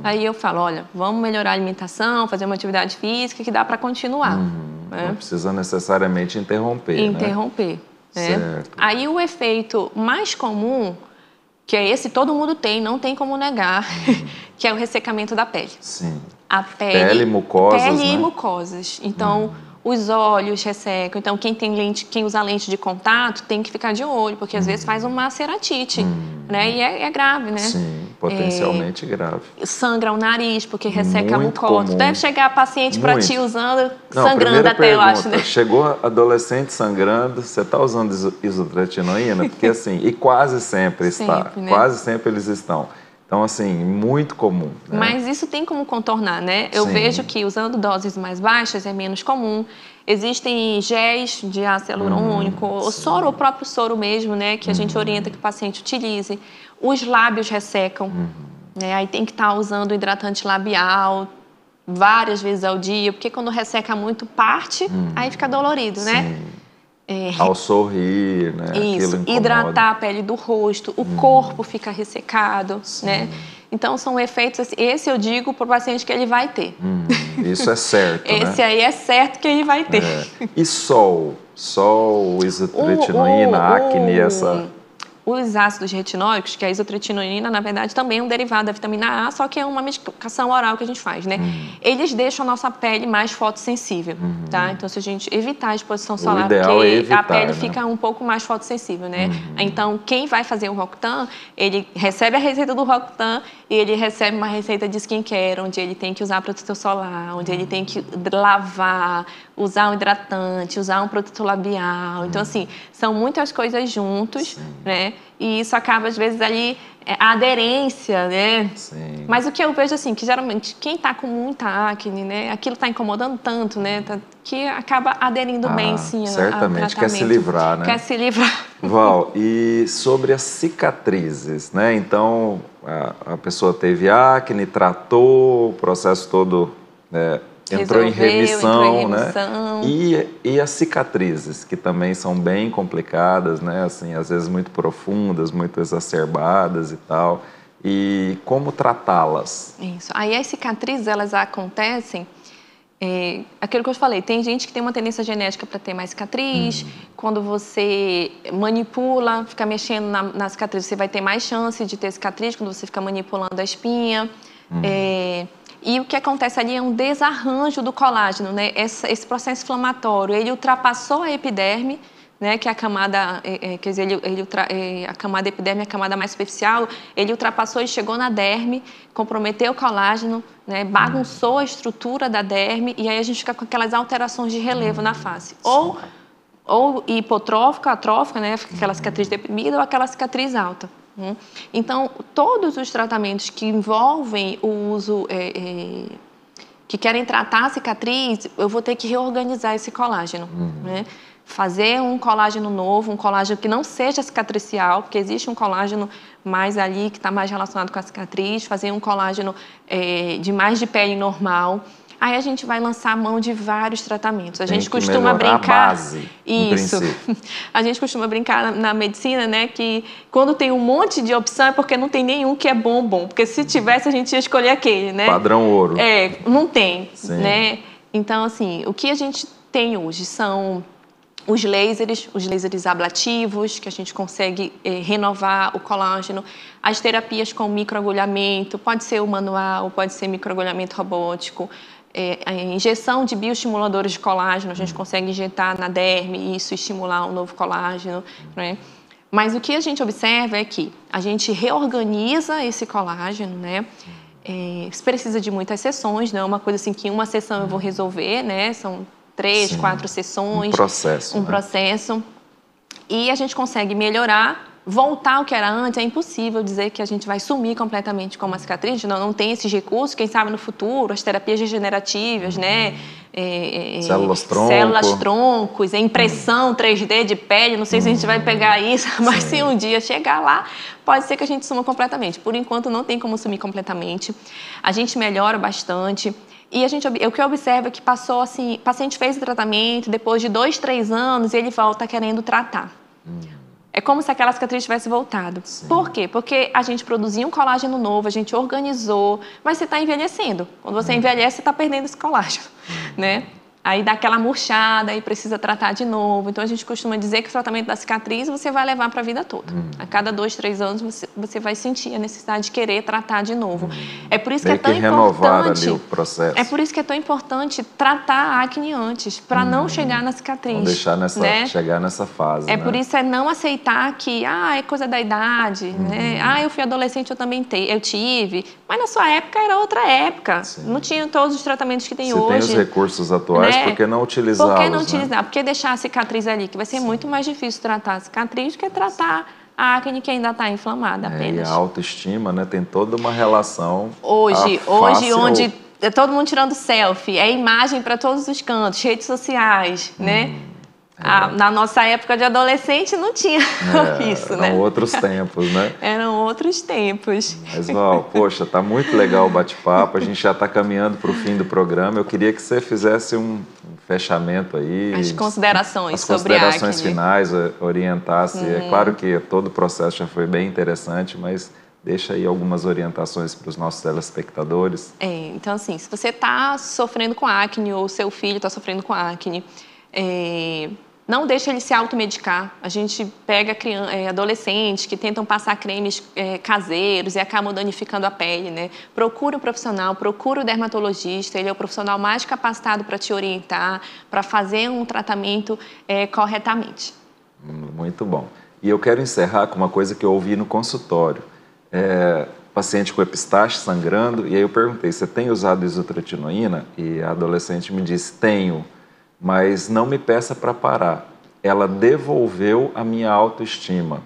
Aí eu falo, olha, vamos melhorar a alimentação, fazer uma atividade física que dá para continuar. Né? Não precisa necessariamente interromper. Interromper. Né? Certo. Aí o efeito mais comum, que é esse todo mundo tem, não tem como negar, que é o ressecamento da pele. Sim. A pele e mucosas, Pele e né? mucosas. Então, os olhos ressecam. Então, quem usa lente de contato tem que ficar de olho, porque às vezes faz uma ceratite, né? E é grave, né? Sim, potencialmente grave. Sangra o nariz, porque resseca Muito a mucosa. comum. Deve chegar paciente para ti usando, Não, sangrando até, pergunta, eu acho, né? Chegou adolescente sangrando, você está usando isotretinoína? Porque assim, e quase sempre está. Sempre, né? Quase sempre eles estão. Então, assim, muito comum. Né? Mas isso tem como contornar, né? Eu vejo que usando doses mais baixas é menos comum. Existem géis de ácido hialurônico, o próprio soro mesmo, né? Que a gente orienta que o paciente utilize. Os lábios ressecam, né? Aí tem que estar usando hidratante labial várias vezes ao dia, porque quando resseca muito parte, aí fica dolorido, né? Ao sorrir, né? Isso, hidratar a pele do rosto, o corpo fica ressecado, né? Então, são efeitos, assim, esse eu digo para o paciente que ele vai ter. Isso é certo, Esse aí é certo que ele vai ter. E sol? Sol, isotretinoína, acne, essa... Os ácidos retinóicos, que a isotretinoína, na verdade, também é um derivado da vitamina A, só que é uma medicação oral que a gente faz, né? Eles deixam a nossa pele mais fotossensível, tá? Então, se a gente evitar a exposição solar, porque a pele fica um pouco mais fotossensível, né? Então, quem vai fazer o Rocutan, ele recebe a receita do Rocutan e ele recebe uma receita de skincare, onde ele tem que usar protetor solar, onde ele tem que lavar, usar um hidratante, usar um protetor labial. Então, assim, são muitas coisas juntos, né? E isso acaba, às vezes, ali, a aderência, né? Sim. Mas o que eu vejo, assim, que geralmente quem tá com muita acne, né? Aquilo tá incomodando tanto, né? Que acaba aderindo bem, sim, certamente, quer se livrar, né? Quer se livrar. Val, e sobre as cicatrizes, né? Então, a pessoa teve acne, tratou, o processo todo... Entrou em remissão, né? E as cicatrizes, que também são bem complicadas, né? Assim, às vezes muito profundas, muito exacerbadas e tal. E como tratá-las? Isso. Aí as cicatrizes, elas acontecem aquilo que eu falei, tem gente que tem uma tendência genética para ter mais cicatriz. Quando você manipula, fica mexendo na cicatriz, você vai ter mais chance de ter cicatriz quando você fica manipulando a espinha. E o que acontece ali é um desarranjo do colágeno, né? Esse processo inflamatório, ele ultrapassou a epiderme, né, que é a camada, quer dizer, a camada epiderme é a camada mais superficial, ele ultrapassou e chegou na derme, comprometeu o colágeno, né, bagunçou a estrutura da derme, e aí a gente fica com aquelas alterações de relevo na face. Ou hipotrófica, atrófica, né, aquela cicatriz deprimida, ou aquela cicatriz alta. Então, todos os tratamentos que envolvem o uso, que querem tratar a cicatriz, eu vou ter que reorganizar esse colágeno, né? Fazer um colágeno novo, um colágeno que não seja cicatricial, porque existe um colágeno mais ali que está mais relacionado com a cicatriz, fazer um colágeno de pele normal. Aí a gente vai lançar a mão de vários tratamentos. A gente costuma brincar. A base, isso. A gente costuma brincar na medicina, né, que quando tem um monte de opção é porque não tem nenhum que é bom. Porque se tivesse, a gente ia escolher aquele, né? Padrão ouro. Não tem, Sim. né? Então, assim, o que a gente tem hoje são os lasers ablativos, que a gente consegue renovar o colágeno, as terapias com microagulhamento, pode ser o manual, pode ser microagulhamento robótico, a injeção de bioestimuladores de colágeno, a gente consegue injetar na derme e isso estimular um novo colágeno, né? Mas o que a gente observa é que a gente reorganiza esse colágeno, né? Isso precisa de muitas sessões, não é uma coisa assim que em uma sessão eu vou resolver, né? São 3, 4 sessões. Um processo. E a gente consegue melhorar, voltar ao que era antes. É impossível dizer que a gente vai sumir completamente com uma cicatriz. Não tem esses recursos. Quem sabe no futuro, as terapias regenerativas, né? Células troncos, impressão 3D de pele. Não sei se a gente vai pegar isso, mas se um dia chegar lá, pode ser que a gente suma completamente. Por enquanto, não tem como sumir completamente. A gente melhora bastante. E o que eu observo é que passou assim, o paciente fez o tratamento, depois de 2, 3 anos, ele volta querendo tratar. É como se aquela cicatriz tivesse voltado. Sim. Por quê? Porque a gente produzia um colágeno novo, a gente organizou, mas você está envelhecendo. Quando você envelhece, você está perdendo esse colágeno, né? Aí dá aquela murchada, aí precisa tratar de novo. Então, a gente costuma dizer que o tratamento da cicatriz você vai levar para a vida toda. A cada 2, 3 anos, você vai sentir a necessidade de querer tratar de novo. É por isso que é tão importante... ali o processo. É por isso que é tão importante tratar a acne antes, para não chegar na cicatriz. Não deixar chegar nessa fase, É por isso não aceitar que é coisa da idade, né? Eu fui adolescente, eu também tive. Mas na sua época era outra época. Sim. Não tinha todos os tratamentos que tem hoje. Você tem os recursos atuais, por que não utilizá-los? Por que não utilizar? Por que deixar a cicatriz ali? Que vai ser muito mais difícil tratar a cicatriz do que tratar a acne que ainda está inflamada apenas. E a autoestima, né? Tem toda uma relação. Hoje onde todo mundo tirando selfie, é imagem para todos os cantos, redes sociais, né? Na nossa época de adolescente não tinha isso, né? Eram outros tempos, né? Eram outros tempos. Mas, Val, poxa, tá muito legal o bate-papo, a gente já está caminhando para o fim do programa. Eu queria que você fizesse um fechamento aí. As considerações sobre a acne. Finais, orientasse. É claro que todo o processo já foi bem interessante, mas deixa aí algumas orientações para os nossos telespectadores. Então, assim, se você está sofrendo com acne ou seu filho está sofrendo com acne, não deixa ele se automedicar. A gente pega adolescentes que tentam passar cremes caseiros e acabam danificando a pele, né? Procura um profissional, procura o dermatologista, ele é o profissional mais capacitado para te orientar, para fazer um tratamento corretamente. Muito bom. E eu quero encerrar com uma coisa que eu ouvi no consultório. Paciente com epistaxe sangrando, e aí eu perguntei, você tem usado isotretinoína? E a adolescente me disse, tenho, mas não me peça para parar. Ela devolveu a minha autoestima.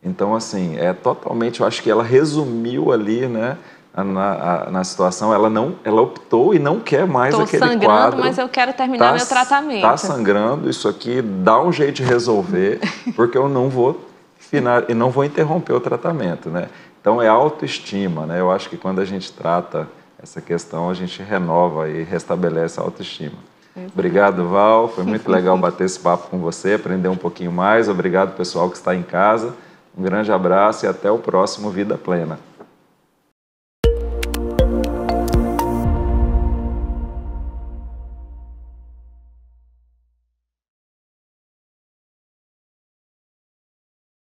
Então, assim, totalmente, eu acho que ela resumiu ali, né, na situação. Ela optou e não quer mais aquele quadro. Estou sangrando, mas eu quero terminar meu tratamento. Está sangrando, isso aqui dá um jeito de resolver, porque eu não vou interromper o tratamento, né? Então, é autoestima, né? Eu acho que quando a gente trata essa questão, a gente renova e restabelece a autoestima. Obrigado, Val. Foi muito legal bater esse papo com você, aprender um pouquinho mais. Obrigado, pessoal que está em casa. Um grande abraço e até o próximo Vida Plena.